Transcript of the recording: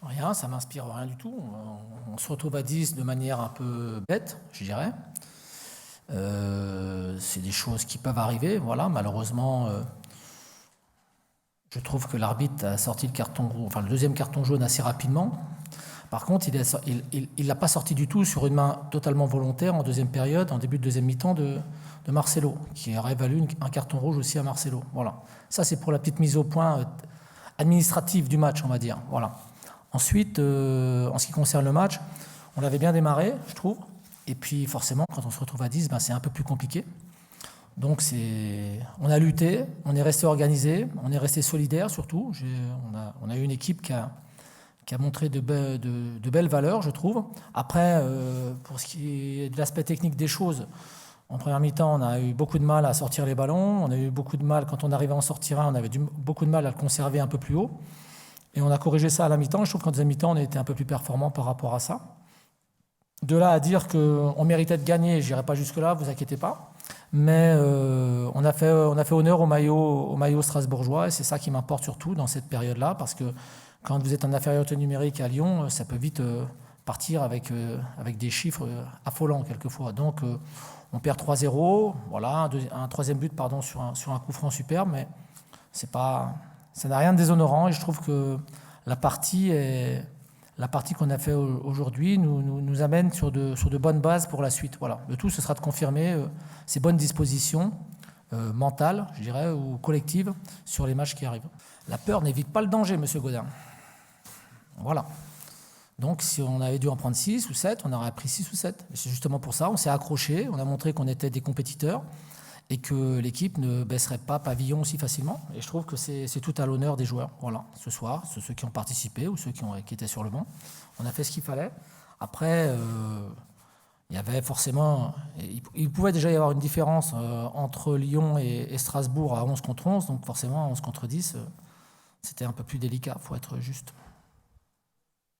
Rien, ça m'inspire rien du tout. On se retrouve à 10 de manière un peu bête, je dirais. C'est des choses qui peuvent arriver, voilà. Malheureusement, je trouve que l'arbitre a sorti le deuxième carton jaune assez rapidement. Par contre, il l'a pas sorti du tout sur une main totalement volontaire en deuxième période, en début de deuxième mi-temps de Marcelo, qui aurait valu un carton rouge aussi à Marcelo. Voilà. Ça, c'est pour la petite mise au point administrative du match, on va dire. Voilà. Ensuite, en ce qui concerne le match, on l'avait bien démarré, je trouve. Et puis, forcément, quand on se retrouve à 10, c'est un peu plus compliqué. Donc, on a lutté, on est resté organisé, on est resté solidaire surtout. On a eu une équipe qui a montré de belles valeurs, je trouve. Après, pour ce qui est de l'aspect technique des choses, en première mi-temps, on a eu beaucoup de mal à sortir les ballons. On a eu beaucoup de mal, quand on arrivait à en sortir un, on avait beaucoup de mal à le conserver un peu plus haut. Et on a corrigé ça à la mi-temps. Je trouve qu'en deuxième mi-temps, on a été un peu plus performant par rapport à ça. De là à dire qu'on méritait de gagner, je n'irai pas jusque-là, vous inquiétez pas. Mais on a fait honneur au maillot strasbourgeois, et c'est ça qui m'importe surtout dans cette période-là, parce que quand vous êtes en infériorité numérique à Lyon, ça peut vite partir avec des chiffres affolants quelquefois. Donc on perd 3-0, voilà, un troisième but sur un coup franc superbe, mais ça n'a rien de déshonorant, et je trouve que la partie qu'on a fait aujourd'hui nous amène sur de bonnes bases pour la suite. Voilà. Le tout, ce sera de confirmer ces bonnes dispositions mentales, je dirais, ou collectives sur les matchs qui arrivent. La peur n'évite pas le danger, monsieur Gaudin. Voilà. Donc, si on avait dû en prendre 6 ou 7, on aurait pris 6 ou 7. C'est justement pour ça, on s'est accroché, on a montré qu'on était des compétiteurs et que l'équipe ne baisserait pas pavillon aussi facilement. Et je trouve que c'est tout à l'honneur des joueurs. Voilà, ce soir, ceux qui ont participé ou ceux qui étaient sur le banc. On a fait ce qu'il fallait. Après, il y avait forcément... Il pouvait déjà y avoir une différence entre Lyon et Strasbourg à 11 contre 11. Donc forcément, à 11 contre 10, c'était un peu plus délicat, il faut être juste.